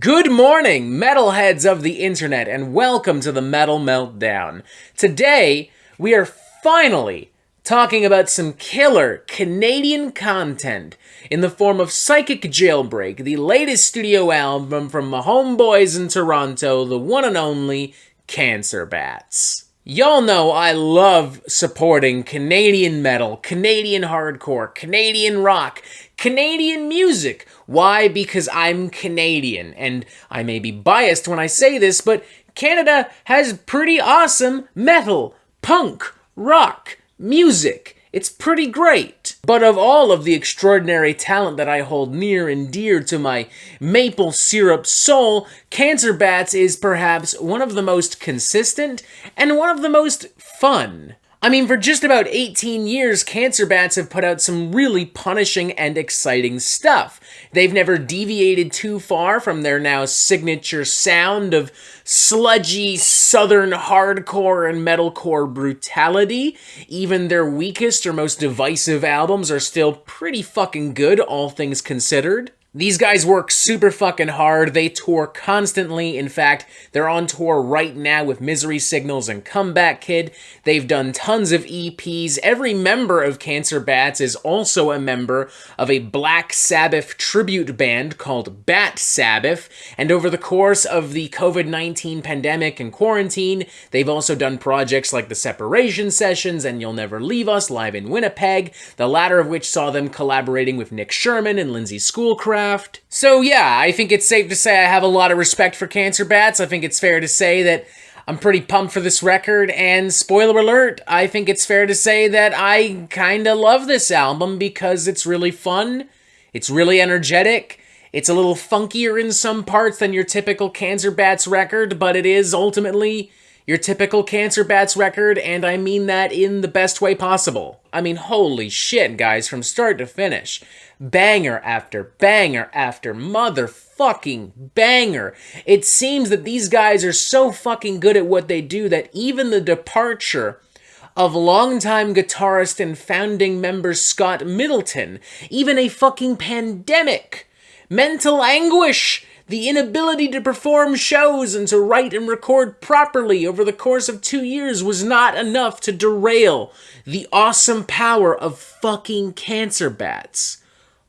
Good morning, metalheads of the internet, and welcome to the Metal Meltdown. Today, we are finally talking about some killer Canadian content in the form of Psychic Jailbreak, the latest studio album from my homeboys in Toronto, the one and only Cancer Bats. Y'all know I love supporting Canadian metal, Canadian hardcore, Canadian rock, Canadian music. Why? Because I'm Canadian, and I may be biased when I say this, but Canada has pretty awesome metal, punk, rock, music. It's pretty great. But of all of the extraordinary talent that I hold near and dear to my maple syrup soul, Cancer Bats is perhaps one of the most consistent and one of the most fun. I mean, for just about 18 years, Cancer Bats have put out some really punishing and exciting stuff. They've never deviated too far from their now signature sound of sludgy southern hardcore and metalcore brutality. Even their weakest or most divisive albums are still pretty fucking good, all things considered. These guys work super fucking hard. They tour constantly. In fact, they're on tour right now with Misery Signals and Comeback Kid. They've done tons of EPs. Every member of Cancer Bats is also a member of a Black Sabbath tribute band called Bat Sabbath. And over the course of the COVID-19 pandemic and quarantine, they've also done projects like the Separation Sessions and You'll Never Leave Us live in Winnipeg, the latter of which saw them collaborating with Nick Sherman and Lindsay Schoolcraft. So yeah, I think it's safe to say I have a lot of respect for Cancer Bats. I think it's fair to say that I'm pretty pumped for this record, and spoiler alert, I think it's fair to say that I kinda love this album because it's really fun, it's really energetic, it's a little funkier in some parts than your typical Cancer Bats record, but it is ultimately your typical Cancer Bats record, and I mean that in the best way possible. I mean, holy shit, guys, from start to finish. Banger after banger after motherfucking banger. It seems that these guys are so fucking good at what they do that even the departure of longtime guitarist and founding member Scott Middleton, even a fucking pandemic, mental anguish, the inability to perform shows and to write and record properly over the course of 2 years was not enough to derail the awesome power of fucking Cancer Bats.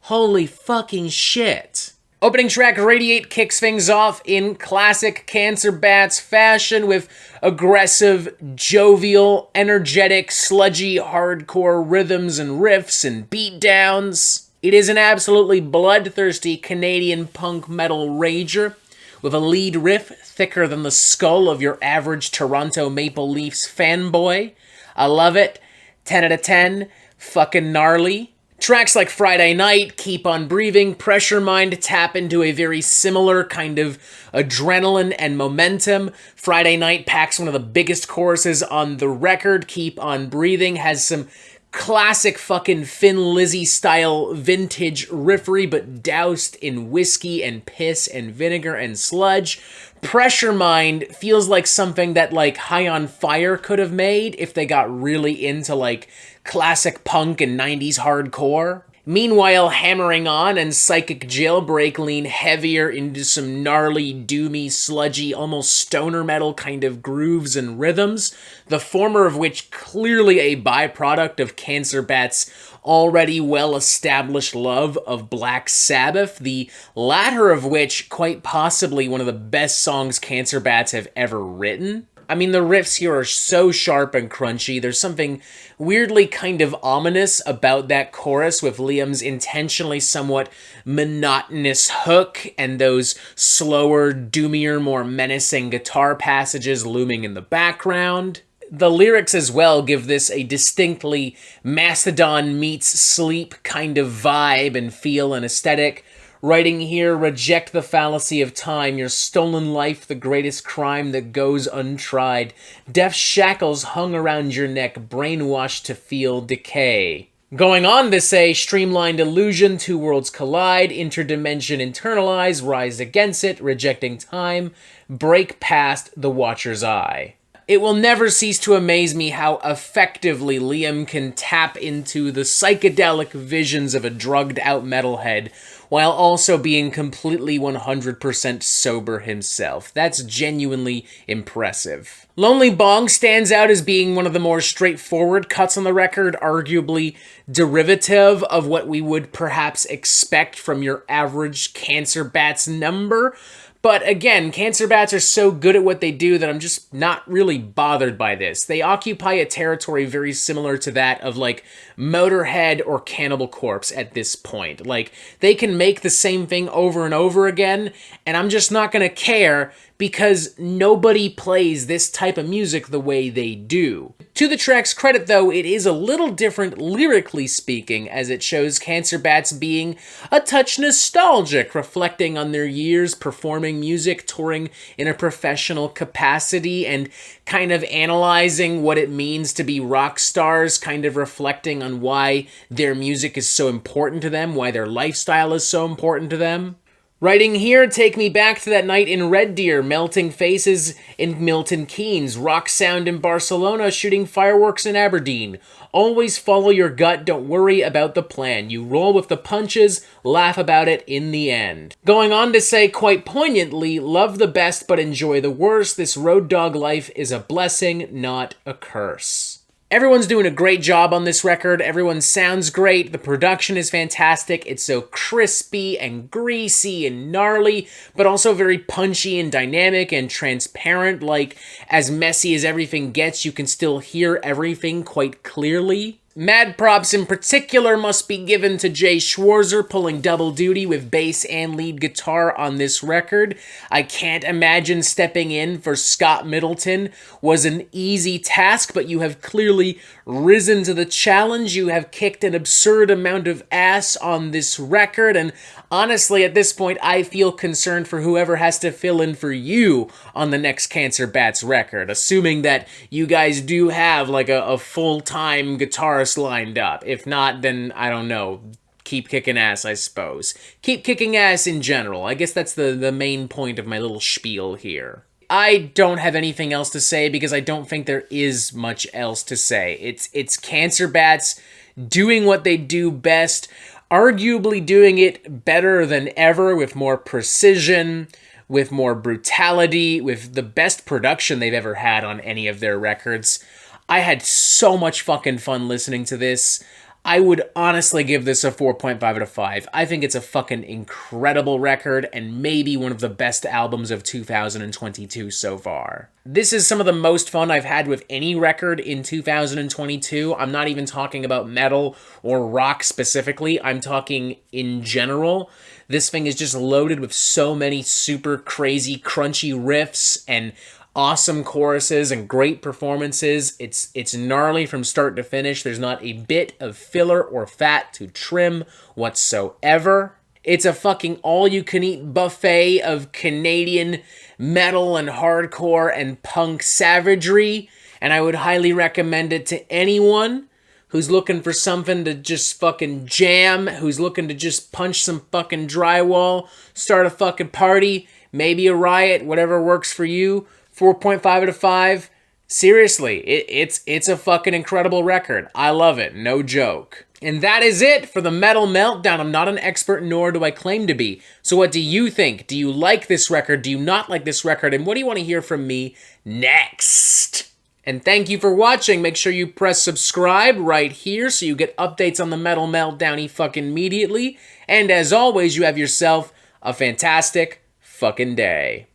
Holy fucking shit. Opening track Radiate kicks things off in classic Cancer Bats fashion with aggressive, jovial, energetic, sludgy, hardcore rhythms and riffs and beatdowns. It is an absolutely bloodthirsty Canadian punk metal rager with a lead riff thicker than the skull of your average Toronto Maple Leafs fanboy. I love it. 10 out of 10. Fucking gnarly. Tracks like Friday Night, Keep on Breathing, Pressure Mind tap into a very similar kind of adrenaline and momentum. Friday Night packs one of the biggest choruses on the record. Keep on Breathing has some classic fucking Thin Lizzy style vintage riffery, but doused in whiskey and piss and vinegar and sludge. Pressure Mind feels like something that like High on Fire could have made if they got really into like classic punk and 90s hardcore. Meanwhile, Hammering On and Psychic Jailbreak lean heavier into some gnarly, doomy, sludgy, almost stoner metal kind of grooves and rhythms, the former of which clearly a byproduct of Cancer Bats' already well-established love of Black Sabbath, the latter of which quite possibly one of the best songs Cancer Bats have ever written. I mean, the riffs here are so sharp and crunchy. There's something weirdly kind of ominous about that chorus with Liam's intentionally somewhat monotonous hook and those slower, doomier, more menacing guitar passages looming in the background. The lyrics as well give this a distinctly Mastodon meets Sleep kind of vibe and feel and aesthetic. Writing here, reject the fallacy of time, your stolen life the greatest crime that goes untried. Death's shackles hung around your neck, brainwashed to feel decay. Going on to say, streamlined illusion, two worlds collide, interdimension internalize, rise against it, rejecting time, break past the watcher's eye. It will never cease to amaze me how effectively Liam can tap into the psychedelic visions of a drugged-out metalhead while also being completely 100% sober himself. That's genuinely impressive. Lonely Bong stands out as being one of the more straightforward cuts on the record, arguably derivative of what we would perhaps expect from your average Cancer Bats number. But again, Cancer Bats are so good at what they do that I'm just not really bothered by this. They occupy a territory very similar to that of like Motorhead or Cannibal Corpse at this point. Like, they can make the same thing over and over again, and I'm just not gonna care because nobody plays this type of music the way they do. To the track's credit though, it is a little different lyrically speaking, as it shows Cancer Bats being a touch nostalgic, reflecting on their years performing music, touring in a professional capacity, and kind of analyzing what it means to be rock stars, kind of reflecting on why their music is so important to them, why their lifestyle is so important to them. Writing here, take me back to that night in Red Deer, melting faces in Milton Keynes, rock sound in Barcelona, shooting fireworks in Aberdeen. Always follow your gut, don't worry about the plan. You roll with the punches, laugh about it in the end. Going on to say quite poignantly, love the best but enjoy the worst. This road dog life is a blessing, not a curse. Everyone's doing a great job on this record. Everyone sounds great. The production is fantastic. It's so crispy and greasy and gnarly, but also very punchy and dynamic and transparent. Like, as messy as everything gets, you can still hear everything quite clearly. Mad props in particular must be given to Jay Schwarzer pulling double duty with bass and lead guitar on this record. I can't imagine stepping in for Scott Middleton was an easy task, but you have clearly risen to the challenge. You have kicked an absurd amount of ass on this record, and honestly, at this point, I feel concerned for whoever has to fill in for you on the next Cancer Bats record, assuming that you guys do have like a full-time guitarist lined up. If not, then I don't know. Keep kicking ass, I suppose. Keep kicking ass in general. I guess that's the main point of my little spiel here. I don't have anything else to say because I don't think there is much else to say. It's Cancer Bats doing what they do best, arguably doing it better than ever, with more precision, with more brutality, with the best production they've ever had on any of their records. I had so much fucking fun listening to this. I would honestly give this a 4.5 out of 5. I think it's a fucking incredible record and maybe one of the best albums of 2022 so far. This is some of the most fun I've had with any record in 2022. I'm not even talking about metal or rock specifically. I'm talking in general. This thing is just loaded with so many super crazy, crunchy riffs and awesome choruses and great performances. It's gnarly from start to finish. There's not a bit of filler or fat to trim whatsoever. It's a fucking all-you-can-eat buffet of Canadian metal and hardcore and punk savagery, and I would highly recommend it to anyone who's looking for something to just fucking jam, who's looking to just punch some fucking drywall, start a fucking party, maybe a riot, whatever works for you. 4.5 out of 5. Seriously, it's a fucking incredible record. I love it, no joke. And that is it for the Metal Meltdown. I'm not an expert, nor do I claim to be. So what do you think? Do you like this record? Do you not like this record? And what do you want to hear from me next? And thank you for watching. Make sure you press subscribe right here so you get updates on the Metal Meltdown fucking immediately. And as always, you have yourself a fantastic fucking day.